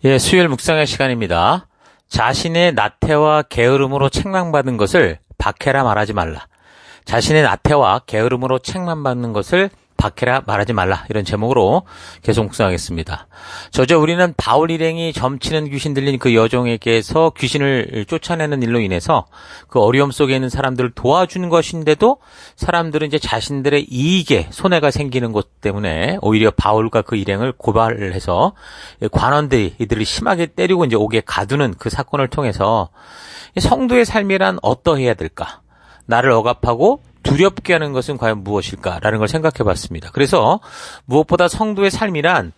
예, 수요일 묵상의 시간입니다. 자신의 나태와 게으름으로 책망받은 것을 박해라 말하지 말라. 자신의 나태와 게으름으로 책망받는 것을 박해라 말하지 말라. 이런 제목으로 계속 묵상하겠습니다. 저저 우리는 바울 일행이 점치는 귀신 들린 그 여종에게서 귀신을 쫓아내는 일로 인해서 그 어려움 속에 있는 사람들을 도와주는 것인데도 사람들은 이제 자신들의 이익에 손해가 생기는 것 때문에 오히려 바울과 그 일행을 고발을 해서 관원들이 이들을 심하게 때리고 이제 옥에 가두는 그 사건을 통해서 성도의 삶이란 어떠해야 될까? 나를 억압하고 두렵게 하는 것은 과연 무엇일까라는 걸 생각해 봤습니다. 그래서 무엇보다 성도의 삶이란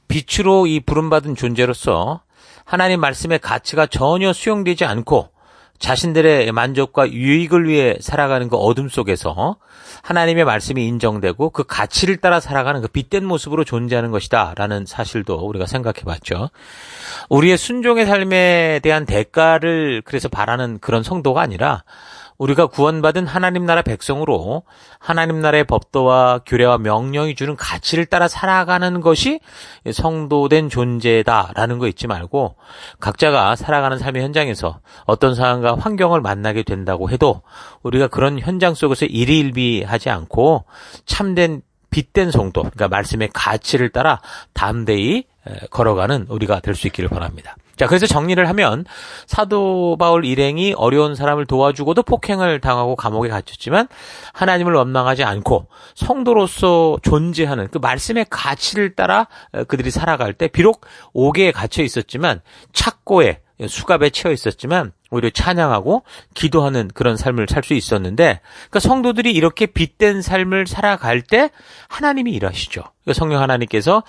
빛으로 이 부름받은 존재로서 하나님 말씀의 가치가 전혀 수용되지 않고 자신들의 만족과 유익을 위해 살아가는 그 어둠 속에서 하나님의 말씀이 인정되고 그 가치를 따라 살아가는 그 빛된 모습으로 존재하는 것이다 라는 사실도 우리가 생각해 봤죠. 우리의 순종의 삶에 대한 대가를 그래서 바라는 그런 성도가 아니라 우리가 구원받은 하나님 나라 백성으로 하나님 나라의 법도와 규례와 명령이 주는 가치를 따라 살아가는 것이 성도된 존재다라는 거 잊지 말고 각자가 살아가는 삶의 현장에서 어떤 상황과 환경을 만나게 된다고 해도 우리가 그런 현장 속에서 일희일비하지 않고 참된 빛된 성도, 그러니까 말씀의 가치를 따라 담대히 걸어가는 우리가 될 수 있기를 바랍니다. 자, 그래서 정리를 하면 사도 바울 일행이 어려운 사람을 도와주고도 폭행을 당하고 감옥에 갇혔지만 하나님을 원망하지 않고 성도로서 존재하는 그 말씀의 가치를 따라 그들이 살아갈 때 비록 옥에 갇혀 있었지만 착고에 수갑에 채워 있었지만 오히려 찬양하고 기도하는 그런 삶을 살 수 있었는데 그러니까 성도들이 이렇게 빛된 삶을 살아갈 때 하나님이 일하시죠. 그러니까 성령 하나님께서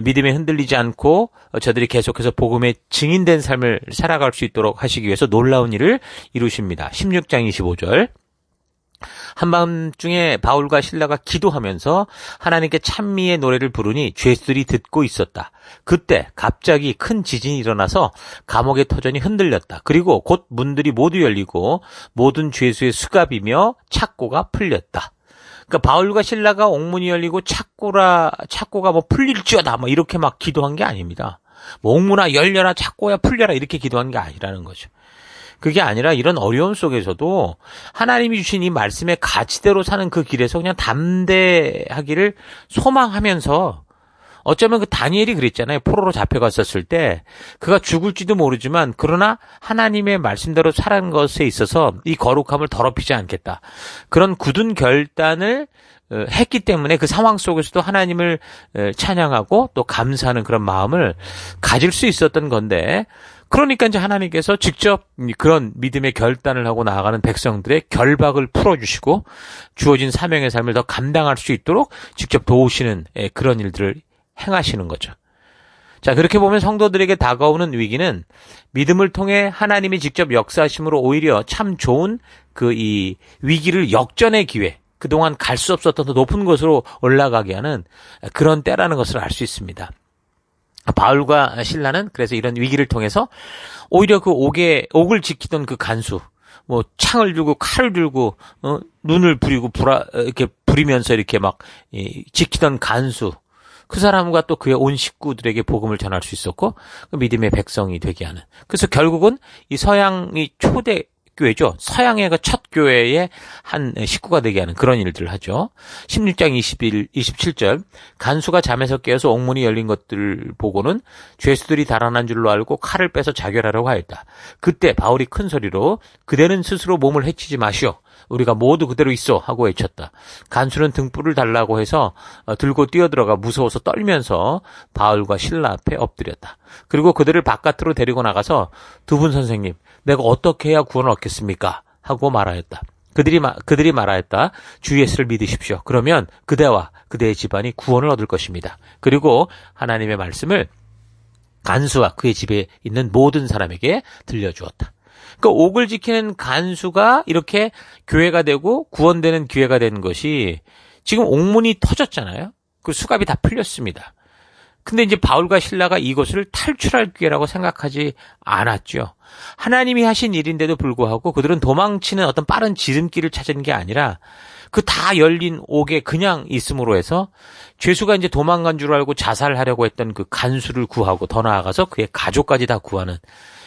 믿음에 흔들리지 않고 저들이 계속해서 복음의 증인된 삶을 살아갈 수 있도록 하시기 위해서 놀라운 일을 이루십니다. 16장 25절 한밤중에 바울과 실라가 기도하면서 하나님께 찬미의 노래를 부르니 죄수들이 듣고 있었다. 그때 갑자기 큰 지진이 일어나서 감옥의 터전이 흔들렸다. 그리고 곧 문들이 모두 열리고 모든 죄수의 수갑이며 착고가 풀렸다. 그러니까 바울과 실라가 옥문이 열리고 착고가 뭐 풀릴지어다 뭐 이렇게 막 기도한 게 아닙니다. 뭐 옥문아 열려라 착고야 풀려라 이렇게 기도한 게 아니라는 거죠. 그게 아니라 이런 어려움 속에서도 하나님이 주신 이 말씀의 가치대로 사는 그 길에서 그냥 담대하기를 소망하면서 어쩌면 그 다니엘이 그랬잖아요. 포로로 잡혀갔었을 때 그가 죽을지도 모르지만 그러나 하나님의 말씀대로 살아가는 것에 있어서 이 거룩함을 더럽히지 않겠다. 그런 굳은 결단을 했기 때문에 그 상황 속에서도 하나님을 찬양하고 또 감사하는 그런 마음을 가질 수 있었던 건데 그러니까 이제 하나님께서 직접 그런 믿음의 결단을 하고 나아가는 백성들의 결박을 풀어주시고 주어진 사명의 삶을 더 감당할 수 있도록 직접 도우시는 그런 일들을 행하시는 거죠. 자, 그렇게 보면 성도들에게 다가오는 위기는 믿음을 통해 하나님이 직접 역사하심으로 오히려 참 좋은 이 위기를 역전의 기회, 그동안 갈 수 없었던 더 높은 곳으로 올라가게 하는 그런 때라는 것을 알 수 있습니다. 바울과 실라는 그래서 이런 위기를 통해서 오히려 그 옥을 지키던 그 간수, 뭐 창을 들고 칼을 들고 눈을 부리고 이렇게 부리면서 이렇게 막 지키던 간수, 그 사람과 또 그의 온 식구들에게 복음을 전할 수 있었고 그 믿음의 백성이 되게 하는. 그래서 결국은 이 서양이 초대 교회죠. 서양의 그 첫 교회의 한 식구가 되게 하는 그런 일들을 하죠. 16장 27절 간수가 잠에서 깨어서 옥문이 열린 것들을 보고는 죄수들이 달아난 줄로 알고 칼을 빼서 자결하려고 하였다. 그때 바울이 큰 소리로 그대는 스스로 몸을 해치지 마시오. 우리가 모두 그대로 있어 하고 외쳤다. 간수는 등불을 달라고 해서 들고 뛰어들어가 무서워서 떨면서 바울과 실라 앞에 엎드렸다. 그리고 그들을 바깥으로 데리고 나가서 두 분 선생님, 내가 어떻게 해야 구원을 얻겠습니까? 하고 말하였다. 그들이 말하였다. 주 예수를 믿으십시오. 그러면 그대와 그대의 집안이 구원을 얻을 것입니다. 그리고 하나님의 말씀을 간수와 그의 집에 있는 모든 사람에게 들려주었다. 그러니까 옥을 지키는 간수가 이렇게 교회가 되고 구원되는 기회가 되는 것이 지금 옥문이 터졌잖아요. 그 수갑이 다 풀렸습니다. 근데 이제 바울과 실라가 이것을 탈출할 기회라고 생각하지 않았죠. 하나님이 하신 일인데도 불구하고 그들은 도망치는 어떤 빠른 지름길을 찾은 게 아니라 그 다 열린 옥에 그냥 있음으로 해서 죄수가 이제 도망간 줄 알고 자살하려고 했던 그 간수를 구하고 더 나아가서 그의 가족까지 다 구하는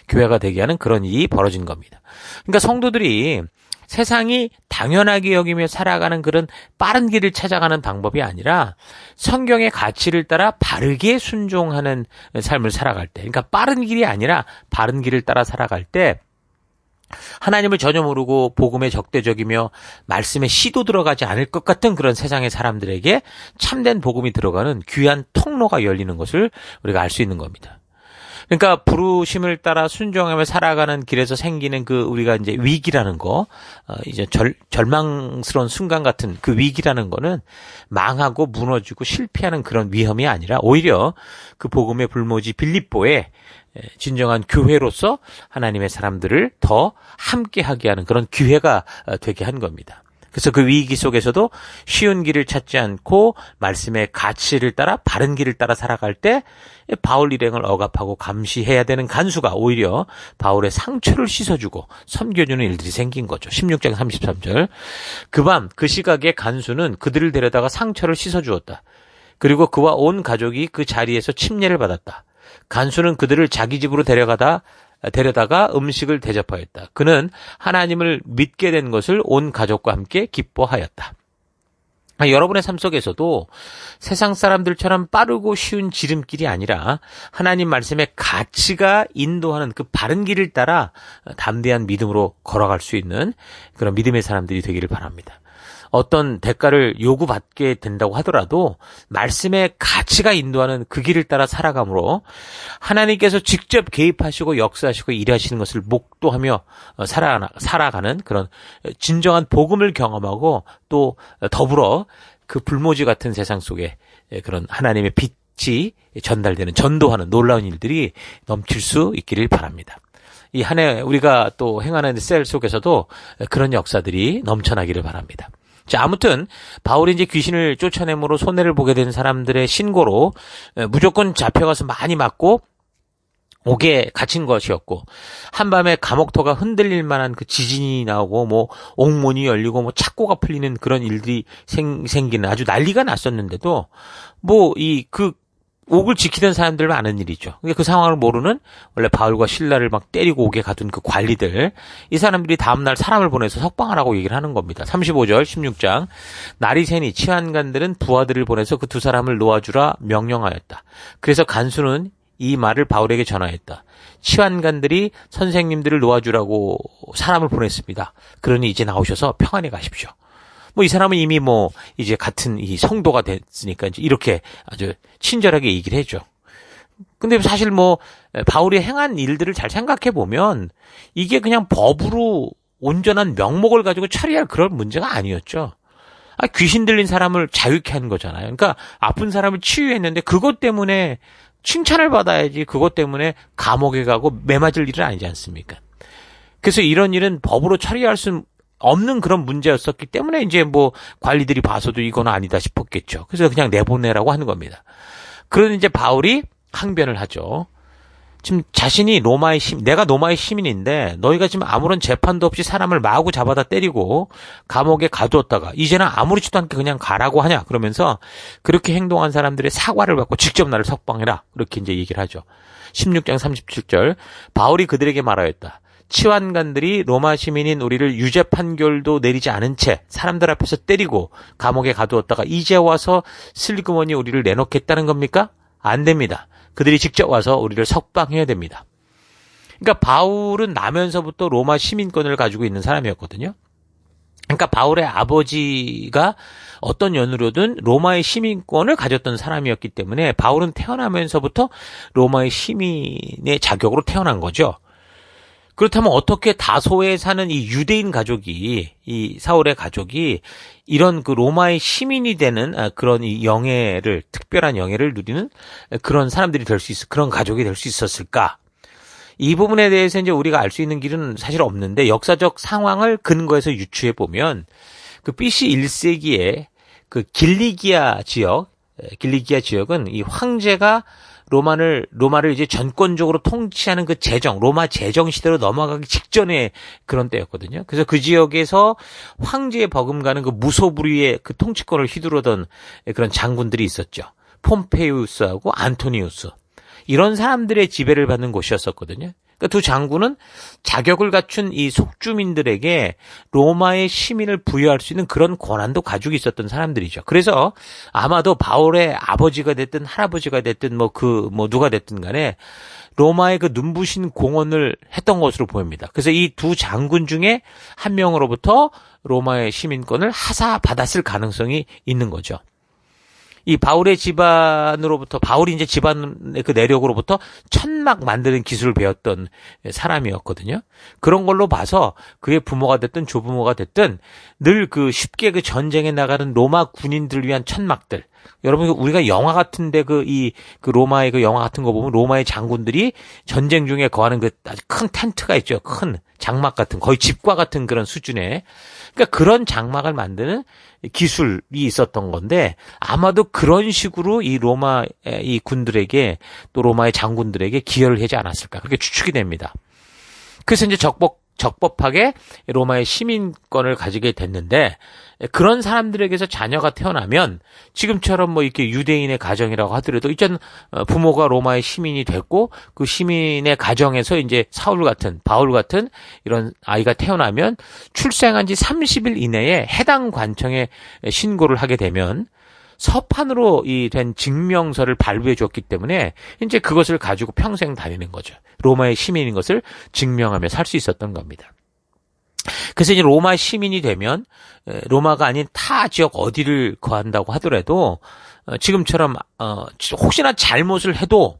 교회가 되게 하는 그런 일이 벌어진 겁니다. 그러니까 성도들이 세상이 당연하게 여기며 살아가는 그런 빠른 길을 찾아가는 방법이 아니라 성경의 가치를 따라 바르게 순종하는 삶을 살아갈 때, 그러니까 빠른 길이 아니라 바른 길을 따라 살아갈 때 하나님을 전혀 모르고 복음에 적대적이며 말씀에 씨도 들어가지 않을 것 같은 그런 세상의 사람들에게 참된 복음이 들어가는 귀한 통로가 열리는 것을 우리가 알 수 있는 겁니다. 그러니까 부르심을 따라 순종하며 살아가는 길에서 생기는 그 우리가 이제 위기라는 거, 이제 절망스러운 순간 같은 그 위기라는 거는 망하고 무너지고 실패하는 그런 위험이 아니라 오히려 그 복음의 불모지 빌립보에 진정한 교회로서 하나님의 사람들을 더 함께하게 하는 그런 기회가 되게 한 겁니다. 그래서 그 위기 속에서도 쉬운 길을 찾지 않고 말씀의 가치를 따라 바른 길을 따라 살아갈 때 바울 일행을 억압하고 감시해야 되는 간수가 오히려 바울의 상처를 씻어주고 섬겨주는 일들이 생긴 거죠. 16장 33절. 그 밤 그 시각에 간수는 그들을 데려다가 상처를 씻어주었다. 그리고 그와 온 가족이 그 자리에서 침례를 받았다. 간수는 그들을 자기 집으로 데려다가 음식을 대접하였다. 그는 하나님을 믿게 된 것을 온 가족과 함께 기뻐하였다. 여러분의 삶 속에서도 세상 사람들처럼 빠르고 쉬운 지름길이 아니라 하나님 말씀의 가치가 인도하는 그 바른 길을 따라 담대한 믿음으로 걸어갈 수 있는 그런 믿음의 사람들이 되기를 바랍니다. 어떤 대가를 요구받게 된다고 하더라도 말씀의 가치가 인도하는 그 길을 따라 살아감으로 하나님께서 직접 개입하시고 역사하시고 일하시는 것을 목도하며 살아가는 그런 진정한 복음을 경험하고 또 더불어 그 불모지 같은 세상 속에 그런 하나님의 빛이 전달되는 전도하는 놀라운 일들이 넘칠 수 있기를 바랍니다. 이 한 해 우리가 또 행하는 셀 속에서도 그런 역사들이 넘쳐나기를 바랍니다. 자, 아무튼 바울이 이제 귀신을 쫓아내므로 손해를 보게 된 사람들의 신고로 무조건 잡혀가서 많이 맞고 옥에 갇힌 것이었고 한밤에 감옥터가 흔들릴 만한 그 지진이 나오고 뭐 옥문이 열리고 뭐 착고가 풀리는 그런 일들이 생기는 아주 난리가 났었는데도 뭐 그 옥을 지키던 사람들만 아는 일이죠. 그 상황을 모르는 원래 바울과 실라를 막 때리고 옥에 가둔 그 관리들, 이 사람들이 다음날 사람을 보내서 석방하라고 얘기를 하는 겁니다. 35절 16장 날이 새니 치환관들은 부하들을 보내서 그 두 사람을 놓아주라 명령하였다. 그래서 간수는 이 말을 바울에게 전하였다. 치환관들이 선생님들을 놓아주라고 사람을 보냈습니다. 그러니 이제 나오셔서 평안히 가십시오. 뭐 이 사람은 이미 뭐 이제 같은 이 성도가 됐으니까 이제 이렇게 아주 친절하게 얘기를 해줘. 근데 사실 뭐 바울이 행한 일들을 잘 생각해 보면 이게 그냥 법으로 온전한 명목을 가지고 처리할 그런 문제가 아니었죠. 귀신 들린 사람을 자유케 한 거잖아요. 그러니까 아픈 사람을 치유했는데 그것 때문에 칭찬을 받아야지 그것 때문에 감옥에 가고 매맞을 일은 아니지 않습니까? 그래서 이런 일은 법으로 처리할 수 없는 그런 문제였었기 때문에 이제 뭐 관리들이 봐서도 이건 아니다 싶었겠죠. 그래서 그냥 내보내라고 하는 겁니다. 그러니 이제 바울이 항변을 하죠. 지금 자신이 내가 로마의 시민인데 너희가 지금 아무런 재판도 없이 사람을 마구 잡아다 때리고 감옥에 가두었다가 이제는 아무렇지도 않게 그냥 가라고 하냐 그러면서 그렇게 행동한 사람들의 사과를 받고 직접 나를 석방해라 그렇게 이제 얘기를 하죠. 16장 37절 바울이 그들에게 말하였다. 치환관들이 로마 시민인 우리를 유죄 판결도 내리지 않은 채 사람들 앞에서 때리고 감옥에 가두었다가 이제 와서 슬그머니 우리를 내놓겠다는 겁니까? 안 됩니다. 그들이 직접 와서 우리를 석방해야 됩니다. 그러니까 바울은 나면서부터 로마 시민권을 가지고 있는 사람이었거든요. 그러니까 바울의 아버지가 어떤 연유로든 로마의 시민권을 가졌던 사람이었기 때문에 바울은 태어나면서부터 로마의 시민의 자격으로 태어난 거죠. 그렇다면 어떻게 다소에 사는 이 유대인 가족이, 이 사울의 가족이 이런 그 로마의 시민이 되는 그런 이 영예를, 특별한 영예를 누리는 그런 사람들이 될 수 그런 가족이 될 수 있었을까? 이 부분에 대해서 이제 우리가 알 수 있는 길은 사실 없는데 역사적 상황을 근거해서 유추해 보면 그 BC 1세기에 그 길리기아 지역은 이 황제가 로마를 이제 전권적으로 통치하는 그 로마 제정 시대로 넘어가기 직전에 그런 때였거든요. 그래서 그 지역에서 황제에 버금가는 그 무소불위의 그 통치권을 휘두르던 그런 장군들이 있었죠. 폼페이우스하고 안토니우스. 이런 사람들의 지배를 받는 곳이었었거든요. 그러니까 두 장군은 자격을 갖춘 이 속주민들에게 로마의 시민을 부여할 수 있는 그런 권한도 가지고 있었던 사람들이죠. 그래서 아마도 바울의 아버지가 됐든 할아버지가 됐든 누가 됐든 간에 로마의 그 눈부신 공헌을 했던 것으로 보입니다. 그래서 이 두 장군 중에 한 명으로부터 로마의 시민권을 하사받았을 가능성이 있는 거죠. 이 바울의 집안으로부터, 바울이 이제 집안의 그 내력으로부터 천막 만드는 기술을 배웠던 사람이었거든요. 그런 걸로 봐서 그의 부모가 됐든 조부모가 됐든 늘 그 쉽게 그 전쟁에 나가는 로마 군인들을 위한 천막들. 여러분, 우리가 영화 같은데 로마의 그 영화 같은 거 보면 로마의 장군들이 전쟁 중에 거하는 그 아주 큰 텐트가 있죠. 큰 장막 같은, 거의 집과 같은 그런 수준의. 그러니까 그런 장막을 만드는 기술이 있었던 건데 아마도 그런 식으로 이 로마의 이 군들에게 또 로마의 장군들에게 기여를 하지 않았을까. 그렇게 추측이 됩니다. 그래서 이제 적법하게 로마의 시민권을 가지게 됐는데 그런 사람들에게서 자녀가 태어나면 지금처럼 이렇게 유대인의 가정이라고 하더라도 일단 부모가 로마의 시민이 됐고 그 시민의 가정에서 이제 바울 같은 이런 아이가 태어나면 출생한 지 30일 이내에 해당 관청에 신고를 하게 되면 서판으로 된 증명서를 발부해 줬기 때문에 이제 그것을 가지고 평생 다니는 거죠. 로마의 시민인 것을 증명하며 살 수 있었던 겁니다. 그래서 이제 로마 시민이 되면 로마가 아닌 타 지역 어디를 거한다고 하더라도 지금처럼 혹시나 잘못을 해도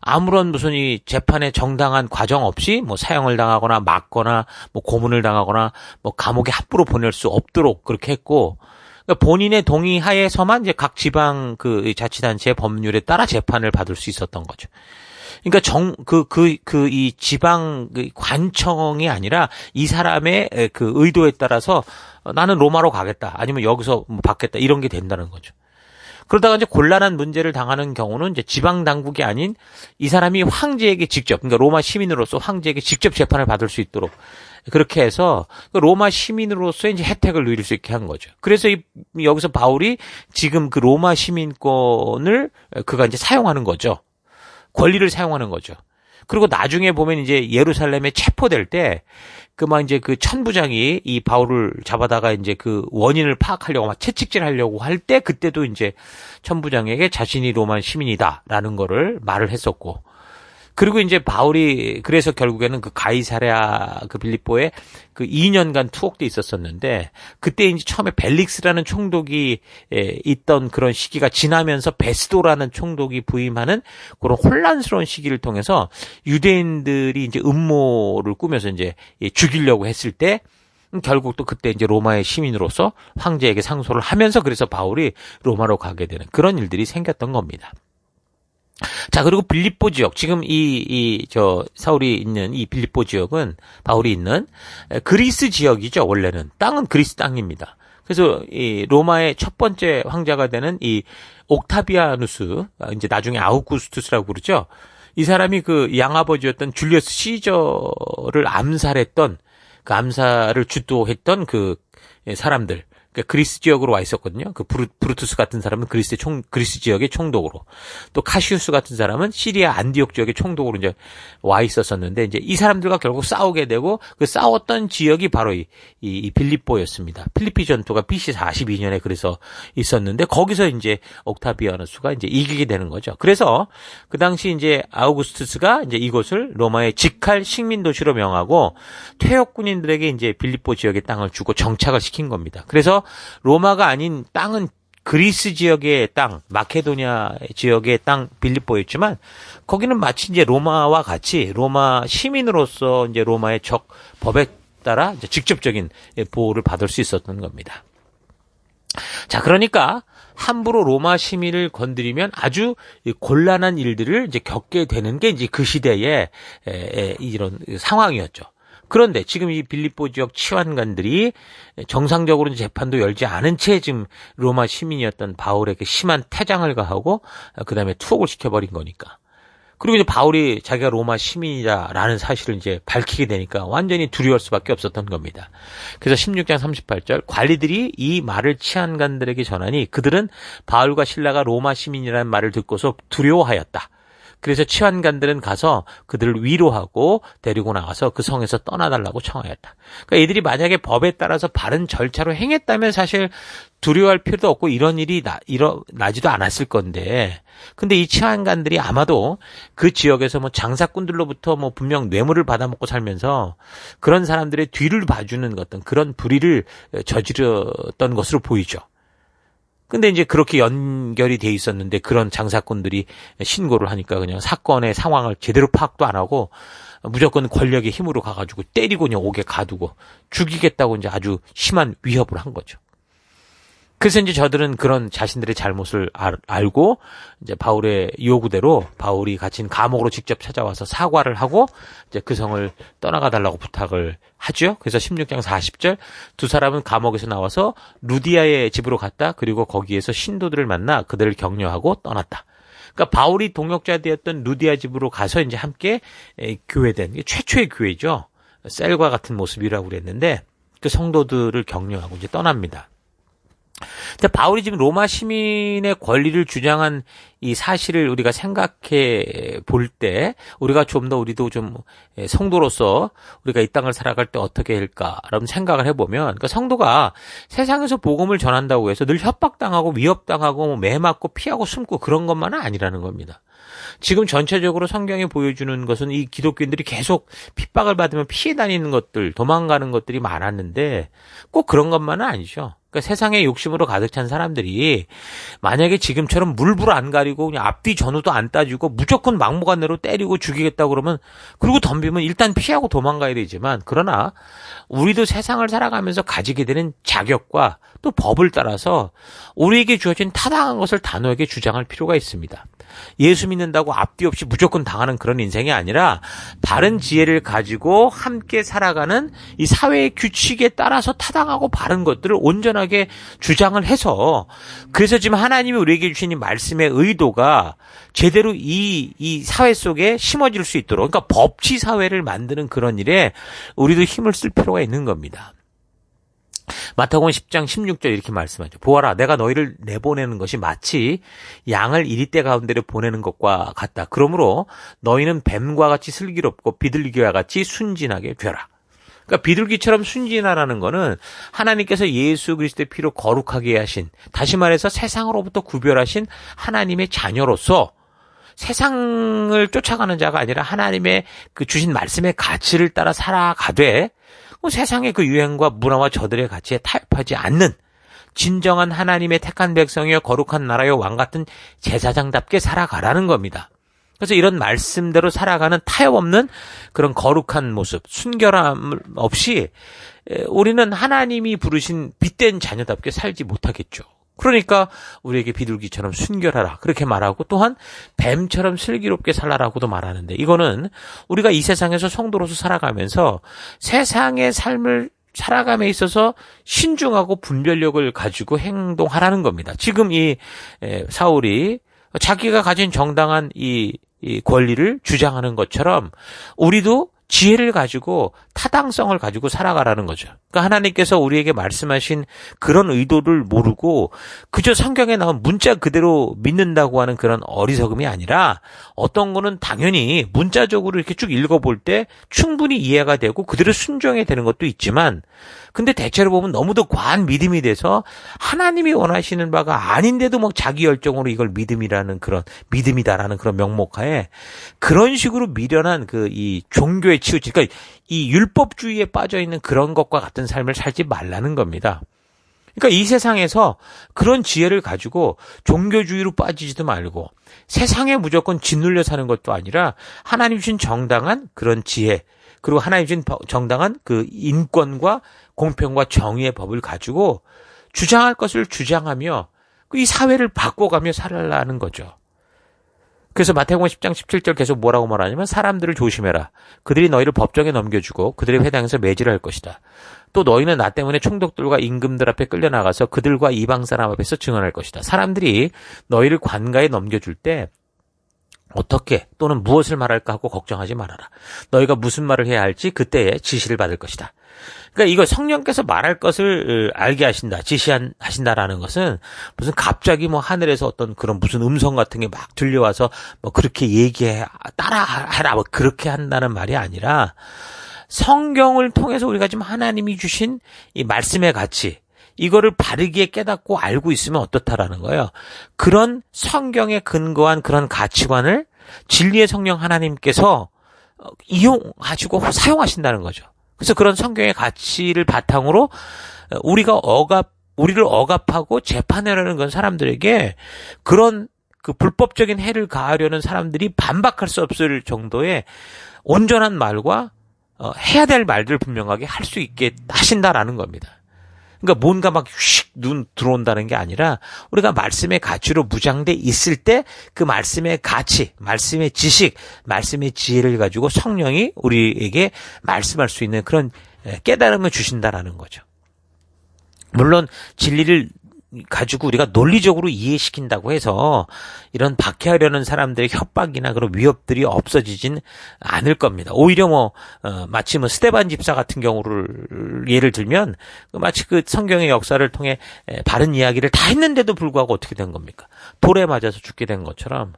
아무런 무슨 이 재판의 정당한 과정 없이 사형을 당하거나 맞거나 고문을 당하거나 감옥에 함부로 보낼 수 없도록 그렇게 했고, 그러니까 본인의 동의 하에서만 이제 각 지방 그 자치단체의 법률에 따라 재판을 받을 수 있었던 거죠. 그러니까 이 지방 관청이 아니라 이 사람의 그 의도에 따라서 나는 로마로 가겠다. 아니면 여기서 받겠다. 이런 게 된다는 거죠. 그러다가 이제 곤란한 문제를 당하는 경우는 이제 지방 당국이 아닌 이 사람이 황제에게 직접, 그러니까 로마 시민으로서 황제에게 직접 재판을 받을 수 있도록 그렇게 해서 로마 시민으로서의 이제 혜택을 누릴 수 있게 한 거죠. 그래서 여기서 바울이 지금 그 로마 시민권을 그가 이제 사용하는 거죠. 권리를 사용하는 거죠. 그리고 나중에 보면 이제 예루살렘에 체포될 때 이제 그 천부장이 이 바울을 잡아다가 이제 그 원인을 파악하려고 채찍질 하려고 할 때 그때도 이제 천부장에게 자신이 로마 시민이다라는 거를 말을 했었고, 그리고 이제 바울이 그래서 결국에는 그 가이사랴 그 빌립보에 그 2년간 투옥돼 있었었는데 그때 이제 처음에 벨릭스라는 총독이 있던 그런 시기가 지나면서 베스도라는 총독이 부임하는 그런 혼란스러운 시기를 통해서 유대인들이 이제 음모를 꾸며서 이제 죽이려고 했을 때 결국 또 그때 이제 로마의 시민으로서 황제에게 상소를 하면서 그래서 바울이 로마로 가게 되는 그런 일들이 생겼던 겁니다. 자, 그리고 빌립보 지역, 지금 사울이 있는 이 빌립보 지역은 바울이 있는 그리스 지역이죠, 원래는. 땅은 그리스 땅입니다. 그래서 이 로마의 첫 번째 황제가 되는 이 옥타비아누스, 이제 나중에 아우구스투스라고 부르죠. 이 사람이 그 양아버지였던 줄리어스 시저를 암살했던, 그 암살을 주도했던 그 사람들. 그러니까 그리스 지역으로 와 있었거든요. 그 브루투스 같은 사람은 그리스 지역의 총독으로, 또 카시우스 같은 사람은 시리아 안디옥 지역의 총독으로 이제 와 있었었는데, 이제 이 사람들과 결국 싸우게 되고 그 싸웠던 지역이 바로 이 빌립보였습니다. 필리피 전투가 BC 42년에 그래서 있었는데 거기서 이제 옥타비아누스가 이제 이기게 되는 거죠. 그래서 그 당시 이제 아우구스투스가 이제 이곳을 로마의 직할 식민 도시로 명하고 퇴역 군인들에게 이제 빌립보 지역의 땅을 주고 정착을 시킨 겁니다. 그래서 로마가 아닌 땅은 그리스 지역의 땅, 마케도니아 지역의 땅 빌립보였지만 거기는 마치 이제 로마와 같이 로마 시민으로서 이제 로마의 법에 따라 이제 직접적인 보호를 받을 수 있었던 겁니다. 자, 그러니까 함부로 로마 시민을 건드리면 아주 곤란한 일들을 이제 겪게 되는 게 이제 그 시대의 이런 상황이었죠. 그런데 지금 이 빌립보 지역 치환관들이 정상적으로 재판도 열지 않은 채 지금 로마 시민이었던 바울에게 심한 태장을 가하고 그다음에 투옥을 시켜버린 거니까. 그리고 이제 바울이 자기가 로마 시민이다라는 사실을 이제 밝히게 되니까 완전히 두려울 수밖에 없었던 겁니다. 그래서 16장 38절 관리들이 이 말을 치안관들에게 전하니 그들은 바울과 실라가 로마 시민이라는 말을 듣고서 두려워하였다. 그래서 치안관들은 가서 그들을 위로하고 데리고 나와서 그 성에서 떠나달라고 청하였다. 그러니까 이들이 만약에 법에 따라서 바른 절차로 행했다면 사실 두려워할 필요도 없고 이런 일이 나지도 않았을 건데, 근데 이 치안관들이 아마도 그 지역에서 뭐 장사꾼들로부터 뭐 분명 뇌물을 받아먹고 살면서 그런 사람들의 뒤를 봐주는 어떤 그런 불의를 저질렀던 것으로 보이죠. 근데 이제 그렇게 연결이 돼 있었는데 그런 장사꾼들이 신고를 하니까 그냥 사건의 상황을 제대로 파악도 안 하고 무조건 권력의 힘으로 가가지고 때리고 그냥 옥에 가두고 죽이겠다고 이제 아주 심한 위협을 한 거죠. 그래서 이제 저들은 그런 자신들의 잘못을 알고 이제 바울의 요구대로 바울이 갇힌 감옥으로 직접 찾아와서 사과를 하고 이제 그 성을 떠나가 달라고 부탁을 하죠. 그래서 16장 40절 두 사람은 감옥에서 나와서 루디아의 집으로 갔다. 그리고 거기에서 신도들을 만나 그들을 격려하고 떠났다. 그러니까 바울이 동역자 되었던 루디아 집으로 가서 이제 함께 교회된 최초의 교회죠. 셀과 같은 모습이라고 그랬는데 그 성도들을 격려하고 이제 떠납니다. 근데 바울이 지금 로마 시민의 권리를 주장한 이 사실을 우리가 생각해 볼 때 우리가 좀 더 우리도 좀 성도로서 우리가 이 땅을 살아갈 때 어떻게 할까라는 생각을 해보면, 그러니까 성도가 세상에서 복음을 전한다고 해서 늘 협박당하고 위협당하고 뭐 매맞고 피하고 숨고 그런 것만은 아니라는 겁니다. 지금 전체적으로 성경이 보여주는 것은 이 기독교인들이 계속 핍박을 받으면 피해 다니는 것들, 도망가는 것들이 많았는데 꼭 그런 것만은 아니죠. 그러니까 세상의 욕심으로 가득 찬 사람들이 만약에 지금처럼 물불 안 가리고 그냥 앞뒤 전후도 안 따지고 무조건 막무가내로 때리고 죽이겠다고 그러면, 그리고 덤비면 일단 피하고 도망가야 되지만, 그러나 우리도 세상을 살아가면서 가지게 되는 자격과 또 법을 따라서 우리에게 주어진 타당한 것을 단호하게 주장할 필요가 있습니다. 예수 믿는다고 앞뒤 없이 무조건 당하는 그런 인생이 아니라 바른 지혜를 가지고 함께 살아가는 이 사회의 규칙에 따라서 타당하고 바른 것들을 온전하게 주장을 해서, 그래서 지금 하나님이 우리에게 주신 이 말씀의 의도가 제대로 이 사회 속에 심어질 수 있도록, 그러니까 법치 사회를 만드는 그런 일에 우리도 힘을 쓸 필요가 있는 겁니다. 마태복음 10장 16절 이렇게 말씀하죠. 보아라, 내가 너희를 내보내는 것이 마치 양을 이리떼 가운데로 보내는 것과 같다. 그러므로 너희는 뱀과 같이 슬기롭고 비둘기와 같이 순진하게 되라. 그러니까 비둘기처럼 순진하라는 거는 하나님께서 예수 그리스도의 피로 거룩하게 하신, 다시 말해서 세상으로부터 구별하신 하나님의 자녀로서 세상을 쫓아가는 자가 아니라 하나님의 그 주신 말씀의 가치를 따라 살아가되 세상의 그 유행과 문화와 저들의 가치에 타협하지 않는 진정한 하나님의 택한 백성이여 거룩한 나라여 왕 같은 제사장답게 살아가라는 겁니다. 그래서 이런 말씀대로 살아가는 타협 없는 그런 거룩한 모습, 순결함 없이 우리는 하나님이 부르신 빛된 자녀답게 살지 못하겠죠. 그러니까 우리에게 비둘기처럼 순결하라 그렇게 말하고, 또한 뱀처럼 슬기롭게 살라라고도 말하는데, 이거는 우리가 이 세상에서 성도로서 살아가면서 세상의 삶을 살아감에 있어서 신중하고 분별력을 가지고 행동하라는 겁니다. 지금 이 사울이 자기가 가진 정당한 이 권리를 주장하는 것처럼 우리도 지혜를 가지고 타당성을 가지고 살아가라는 거죠. 그러니까 하나님께서 우리에게 말씀하신 그런 의도를 모르고 그저 성경에 나온 문자 그대로 믿는다고 하는 그런 어리석음이 아니라, 어떤 거는 당연히 문자적으로 이렇게 쭉 읽어볼 때 충분히 이해가 되고 그대로 순종이 되는 것도 있지만, 근데 대체로 보면 너무도 과한 믿음이 돼서 하나님이 원하시는 바가 아닌데도 막 자기 열정으로 이걸 믿음이다라는 그런 명목하에 그런 식으로 미련한 이 종교에 치우치, 그러니까 이 율법주의에 빠져 있는 그런 것과 같은 삶을 살지 말라는 겁니다. 그러니까 이 세상에서 그런 지혜를 가지고 종교주의로 빠지지도 말고 세상에 무조건 짓눌려 사는 것도 아니라 하나님 주신 정당한 그런 지혜, 그리고 하나님 주신 정당한 그 인권과 공평과 정의의 법을 가지고 주장할 것을 주장하며 이 사회를 바꿔가며 살아라는 거죠. 그래서 마태복음 10장 17절 계속 뭐라고 말하냐면, 사람들을 조심해라. 그들이 너희를 법정에 넘겨주고 그들의 회당에서 매질할 것이다. 또 너희는 나 때문에 총독들과 임금들 앞에 끌려나가서 그들과 이방 사람 앞에서 증언할 것이다. 사람들이 너희를 관가에 넘겨줄 때 어떻게 또는 무엇을 말할까 하고 걱정하지 말아라. 너희가 무슨 말을 해야 할지 그때에 지시를 받을 것이다. 그러니까 이거 성령께서 말할 것을 알게 하신다, 지시하신다라는 것은 무슨 갑자기 뭐 하늘에서 어떤 그런 무슨 음성 같은 게 막 들려와서 뭐 그렇게 얘기해, 따라해라, 뭐 그렇게 한다는 말이 아니라 성경을 통해서 우리가 지금 하나님이 주신 이 말씀의 가치, 이거를 바르게 깨닫고 알고 있으면 어떻다라는 거예요. 그런 성경에 근거한 그런 가치관을 진리의 성령 하나님께서 이용하시고 사용하신다는 거죠. 그래서 그런 성경의 가치를 바탕으로 우리를 억압하고 재판하려는 건 사람들에게 그런 그 불법적인 해를 가하려는 사람들이 반박할 수 없을 정도의 온전한 말과 해야 될 말들을 분명하게 할 수 있게 하신다라는 겁니다. 그러니까 뭔가 막 휙 눈 들어온다는 게 아니라 우리가 말씀의 가치로 무장돼 있을 때 그 말씀의 가치, 말씀의 지식, 말씀의 지혜를 가지고 성령이 우리에게 말씀할 수 있는 그런 깨달음을 주신다라는 거죠. 물론 진리를 가지고 우리가 논리적으로 이해시킨다고 해서 이런 박해하려는 사람들의 협박이나 그런 위협들이 없어지진 않을 겁니다. 오히려 마치 스데반 집사 같은 경우를 예를 들면 마치 그 성경의 역사를 통해 바른 이야기를 다 했는데도 불구하고 어떻게 된 겁니까? 돌에 맞아서 죽게 된 것처럼.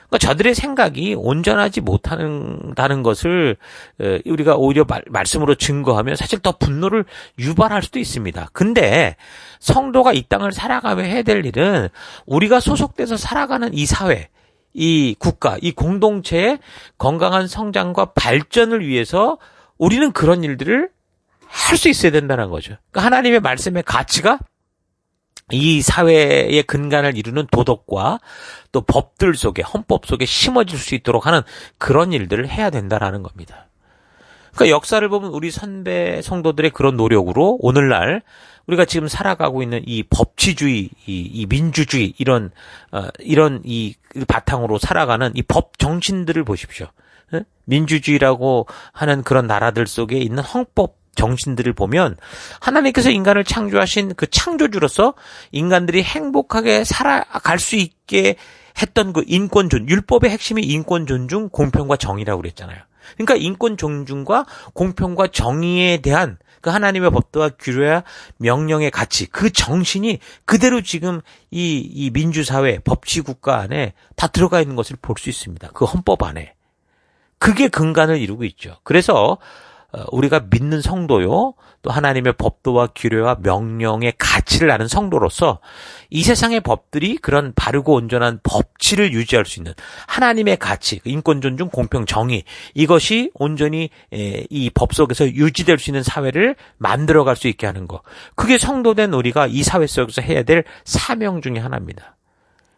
그러니까 저들의 생각이 온전하지 못한다는 것을 우리가 오히려 말씀으로 증거하면 사실 더 분노를 유발할 수도 있습니다. 근데 성도가 이 땅을 살아가며 해야 될 일은 우리가 소속돼서 살아가는 이 사회, 이 국가, 이 공동체의 건강한 성장과 발전을 위해서 우리는 그런 일들을 할 수 있어야 된다는 거죠. 그러니까 하나님의 말씀의 가치가 이 사회의 근간을 이루는 도덕과 또 법들 속에, 헌법 속에 심어질 수 있도록 하는 그런 일들을 해야 된다라는 겁니다. 그러니까 역사를 보면 우리 선배 성도들의 그런 노력으로 오늘날 우리가 지금 살아가고 있는 이 법치주의, 이 민주주의, 이런 이 바탕으로 살아가는 이 법 정신들을 보십시오. 민주주의라고 하는 그런 나라들 속에 있는 헌법 정신들을 보면 하나님께서 인간을 창조하신 그 창조주로서 인간들이 행복하게 살아갈 수 있게 했던 그 인권 존중, 율법의 핵심이 인권 존중, 공평과 정의라고 그랬잖아요. 그러니까 인권 존중과 공평과 정의에 대한 그 하나님의 법도와 규례와 명령의 가치, 그 정신이 그대로 지금 이 민주사회, 법치국가 안에 다 들어가 있는 것을 볼 수 있습니다. 그 헌법 안에. 그게 근간을 이루고 있죠. 그래서 우리가 믿는 성도요, 또 하나님의 법도와 규례와 명령의 가치를 아는 성도로서 이 세상의 법들이 그런 바르고 온전한 법치를 유지할 수 있는 하나님의 가치, 인권 존중, 공평, 정의, 이것이 온전히 이 법 속에서 유지될 수 있는 사회를 만들어갈 수 있게 하는 것. 그게 성도된 우리가 이 사회 속에서 해야 될 사명 중에 하나입니다.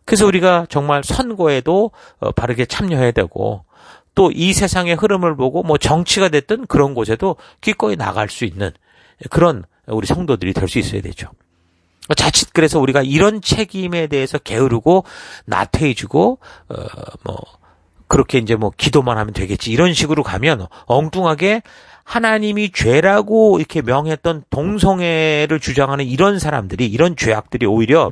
그래서 우리가 정말 선거에도 바르게 참여해야 되고, 또 이 세상의 흐름을 보고 정치가 됐든 그런 곳에도 기꺼이 나갈 수 있는 그런 우리 성도들이 될 수 있어야 되죠. 자칫 그래서 우리가 이런 책임에 대해서 게으르고 나태해지고 그렇게 이제 기도만 하면 되겠지 이런 식으로 가면 엉뚱하게 하나님이 죄라고 이렇게 명했던 동성애를 주장하는 이런 사람들이, 이런 죄악들이 오히려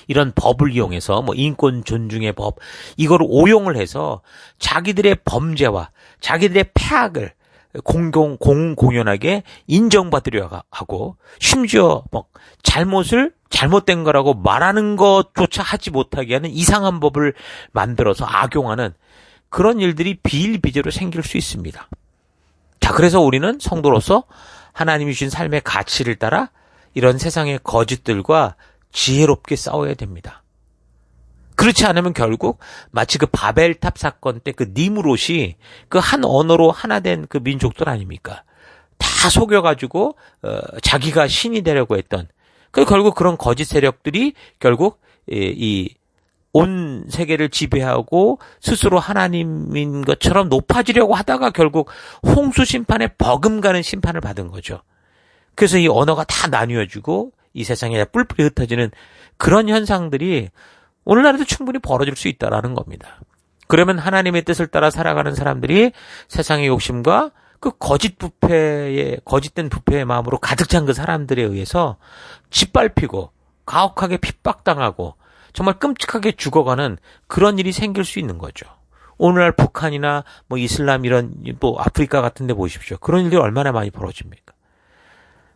이런 법을 이용해서 인권 존중의 법, 이거를 오용을 해서 자기들의 범죄와 자기들의 폐악을 공공연하게 인정받으려 하고, 심지어 잘못된 거라고 말하는 것조차 하지 못하게 하는 이상한 법을 만들어서 악용하는 그런 일들이 비일비재로 생길 수 있습니다. 자, 그래서 우리는 성도로서 하나님이 주신 삶의 가치를 따라 이런 세상의 거짓들과 지혜롭게 싸워야 됩니다. 그렇지 않으면 결국 마치 그 바벨탑 사건 때 그 니므롯이 그 한 언어로 하나 된 그 민족들 아닙니까? 다 속여가지고 자기가 신이 되려고 했던, 결국 그런 거짓 세력들이 결국 이 온 세계를 지배하고 스스로 하나님인 것처럼 높아지려고 하다가 결국 홍수 심판에 버금가는 심판을 받은 거죠. 그래서 이 언어가 다 나뉘어지고 이 세상에 뿔뿔이 흩어지는 그런 현상들이 오늘날에도 충분히 벌어질 수 있다라는 겁니다. 그러면 하나님의 뜻을 따라 살아가는 사람들이 세상의 욕심과 그 거짓된 부패의 마음으로 가득 찬 그 사람들에 의해서 짓밟히고 가혹하게 핍박당하고 정말 끔찍하게 죽어가는 그런 일이 생길 수 있는 거죠. 오늘날 북한이나 뭐 이슬람 이런 뭐 아프리카 같은 데 보십시오. 그런 일들이 얼마나 많이 벌어집니까?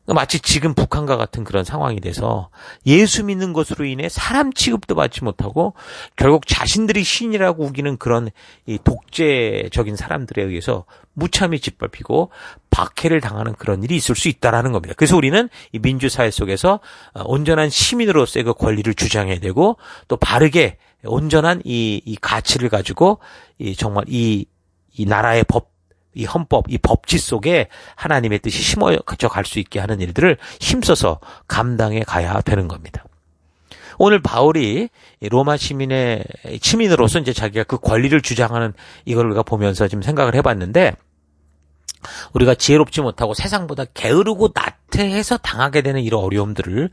마치 지금 북한과 같은 그런 상황이 돼서 예수 믿는 것으로 인해 사람 취급도 받지 못하고 결국 자신들이 신이라고 우기는 그런 이 독재적인 사람들에 의해서 무참히 짓밟히고 박해를 당하는 그런 일이 있을 수 있다라는 겁니다. 그래서 우리는 이 민주사회 속에서 온전한 시민으로서의 그 권리를 주장해야 되고 또 바르게 온전한 이 가치를 가지고 정말 이 나라의 법, 이 헌법, 이 법치 속에 하나님의 뜻이 심어져 갈 수 있게 하는 일들을 힘써서 감당해 가야 되는 겁니다. 오늘 바울이 로마 시민으로서 이제 자기가 그 권리를 주장하는 이걸 우리가 보면서 지금 생각을 해봤는데, 우리가 지혜롭지 못하고 세상보다 게으르고 나태해서 당하게 되는 이런 어려움들을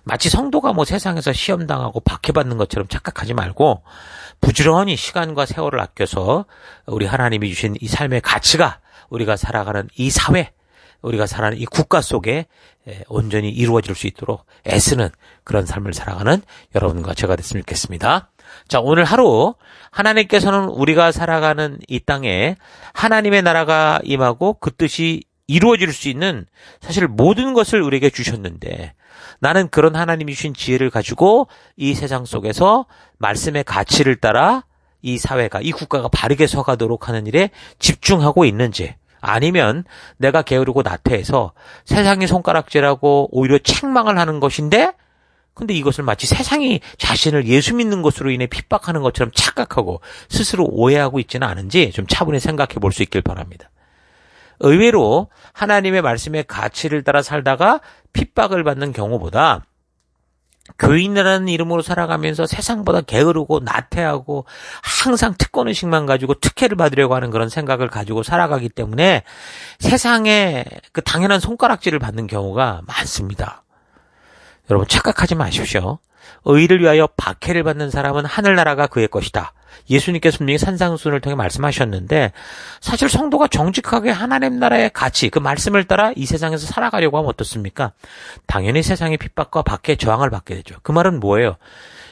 마치 성도가 뭐 세상에서 시험당하고 박해받는 것처럼 착각하지 말고 부지런히 시간과 세월을 아껴서 우리 하나님이 주신 이 삶의 가치가 우리가 살아가는 이 사회, 우리가 살아가는 이 국가 속에 온전히 이루어질 수 있도록 애쓰는 그런 삶을 살아가는 여러분과 제가 됐으면 좋겠습니다. 자, 오늘 하루 하나님께서는 우리가 살아가는 이 땅에 하나님의 나라가 임하고 그 뜻이 이루어질 수 있는 사실 모든 것을 우리에게 주셨는데, 나는 그런 하나님이 주신 지혜를 가지고 이 세상 속에서 말씀의 가치를 따라 이 사회가, 이 국가가 바르게 서가도록 하는 일에 집중하고 있는지, 아니면 내가 게으르고 나태해서 세상의 손가락질하고 오히려 책망을 하는 것인데, 근데 이것을 마치 세상이 자신을 예수 믿는 것으로 인해 핍박하는 것처럼 착각하고 스스로 오해하고 있지는 않은지 좀 차분히 생각해 볼 수 있길 바랍니다. 의외로 하나님의 말씀의 가치를 따라 살다가 핍박을 받는 경우보다 교인이라는 이름으로 살아가면서 세상보다 게으르고 나태하고 항상 특권의식만 가지고 특혜를 받으려고 하는 그런 생각을 가지고 살아가기 때문에 세상에 그 당연한 손가락질을 받는 경우가 많습니다. 여러분 착각하지 마십시오. 의를 위하여 박해를 받는 사람은 하늘나라가 그의 것이다. 예수님께서 분명히 산상수훈을 통해 말씀하셨는데, 사실 성도가 정직하게 하나님 나라의 가치, 그 말씀을 따라 이 세상에서 살아가려고 하면 어떻습니까? 당연히 세상의 핍박과 박해 저항을 받게 되죠. 그 말은 뭐예요?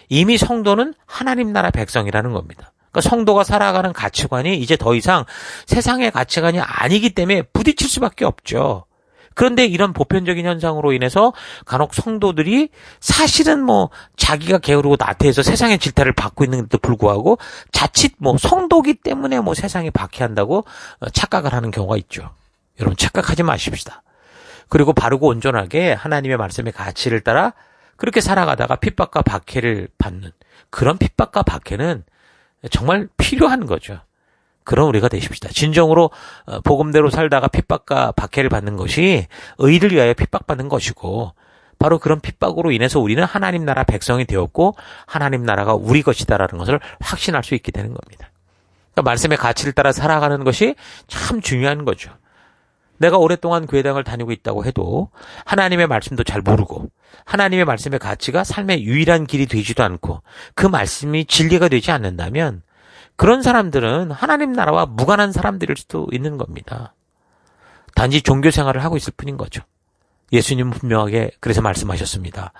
이미 성도는 하나님 나라 백성이라는 겁니다. 그러니까 성도가 살아가는 가치관이 이제 더 이상 세상의 가치관이 아니기 때문에 부딪힐 수밖에 없죠. 그런데 이런 보편적인 현상으로 인해서 간혹 성도들이 사실은 뭐 자기가 게으르고 나태해서 세상의 질타를 받고 있는데도 불구하고 자칫 뭐 성도기 때문에 뭐 세상에 박해한다고 착각을 하는 경우가 있죠. 여러분 착각하지 마십시다. 그리고 바르고 온전하게 하나님의 말씀의 가치를 따라 그렇게 살아가다가 핍박과 박해를 받는 그런 핍박과 박해는 정말 필요한 거죠. 그런 우리가 되십시다. 진정으로 복음대로 살다가 핍박과 박해를 받는 것이 의를 위하여 핍박받는 것이고, 바로 그런 핍박으로 인해서 우리는 하나님 나라 백성이 되었고 하나님 나라가 우리 것이다라는 것을 확신할 수 있게 되는 겁니다. 그러니까 말씀의 가치를 따라 살아가는 것이 참 중요한 거죠. 내가 오랫동안 교회당을 다니고 있다고 해도 하나님의 말씀도 잘 모르고 하나님의 말씀의 가치가 삶의 유일한 길이 되지도 않고 그 말씀이 진리가 되지 않는다면 그런 사람들은 하나님 나라와 무관한 사람들일 수도 있는 겁니다. 단지 종교 생활을 하고 있을 뿐인 거죠. 예수님은 분명하게 그래서 말씀하셨습니다.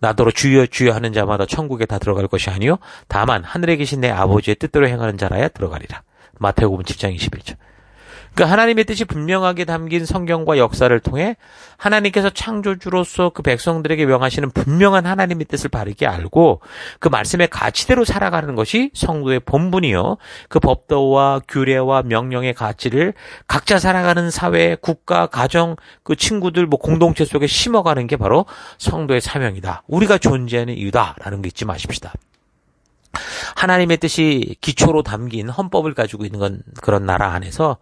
나더러 주여 주여 하는 자마다 천국에 다 들어갈 것이 아니요 다만 하늘에 계신 내 아버지의 뜻대로 행하는 자라야 들어가리라. 마태복음 10장 21절. 그러니까 하나님의 뜻이 분명하게 담긴 성경과 역사를 통해 하나님께서 창조주로서 그 백성들에게 명하시는 분명한 하나님의 뜻을 바르게 알고 그 말씀의 가치대로 살아가는 것이 성도의 본분이요. 그 법도와 규례와 명령의 가치를 각자 살아가는 사회, 국가, 가정, 그 친구들, 뭐 공동체 속에 심어가는 게 바로 성도의 사명이다. 우리가 존재하는 이유다라는 거 잊지 마십시다. 하나님의 뜻이 기초로 담긴 헌법을 가지고 있는 건 그런 나라 안에서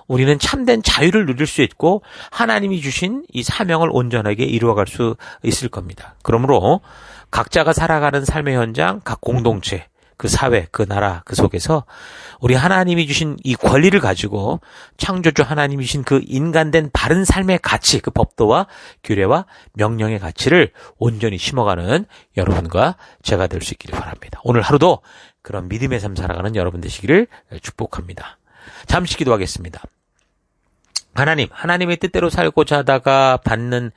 우리는 참된 자유를 누릴 수 있고 하나님이 주신 이 사명을 온전하게 이루어갈 수 있을 겁니다. 그러므로 각자가 살아가는 삶의 현장, 각 공동체, 그 사회, 그 나라, 그 속에서 우리 하나님이 주신 이 권리를 가지고 창조주 하나님이 주신 그 인간된 바른 삶의 가치, 그 법도와 규례와 명령의 가치를 온전히 심어가는 여러분과 제가 될 수 있기를 바랍니다. 오늘 하루도 그런 믿음의 삶 살아가는 여러분 되시기를 축복합니다. 잠시 기도하겠습니다. 하나님의 뜻대로 살고자 하다가 받는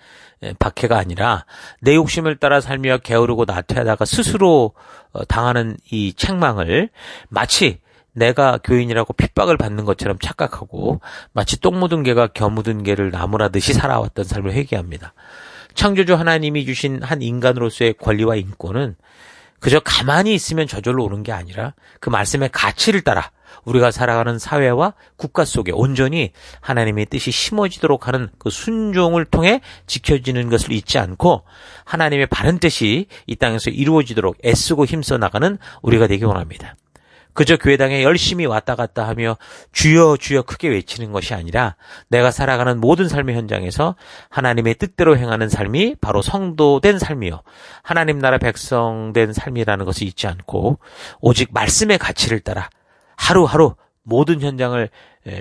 박해가 아니라 내 욕심을 따라 살며 게으르고 나태하다가 스스로 당하는 이 책망을 마치 내가 교인이라고 핍박을 받는 것처럼 착각하고 마치 똥 묻은 개가 겨묻은 개를 나무라듯이 살아왔던 삶을 회개합니다. 창조주 하나님이 주신 한 인간으로서의 권리와 인권은 그저 가만히 있으면 저절로 오는 게 아니라 그 말씀의 가치를 따라 우리가 살아가는 사회와 국가 속에 온전히 하나님의 뜻이 심어지도록 하는 그 순종을 통해 지켜지는 것을 잊지 않고 하나님의 바른 뜻이 이 땅에서 이루어지도록 애쓰고 힘써 나가는 우리가 되기 원합니다. 그저 교회당에 열심히 왔다 갔다 하며 주여 주여 크게 외치는 것이 아니라 내가 살아가는 모든 삶의 현장에서 하나님의 뜻대로 행하는 삶이 바로 성도된 삶이요 하나님 나라 백성된 삶이라는 것을 잊지 않고 오직 말씀의 가치를 따라 하루하루 모든 현장을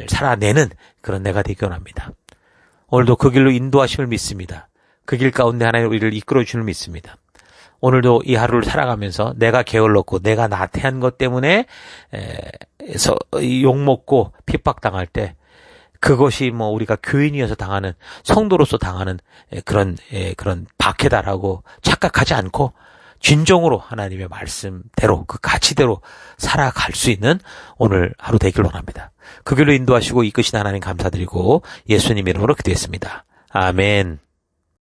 살아내는 그런 내가 되기 원합니다. 오늘도 그 길로 인도하심을 믿습니다. 그 길 가운데 하나님 우리를 이끌어 주심을 믿습니다. 오늘도 이 하루를 살아가면서 내가 게을렀고 내가 나태한 것 때문에 욕먹고 핍박당할 때 그것이 뭐 우리가 교인이어서 당하는 성도로서 당하는 그런 박해다라고 착각하지 않고 진정으로 하나님의 말씀대로 그 가치대로 살아갈 수 있는 오늘 하루 되길 원합니다. 그 길로 인도하시고 이끄신 하나님 감사드리고 예수님 이름으로 기도했습니다. 아멘.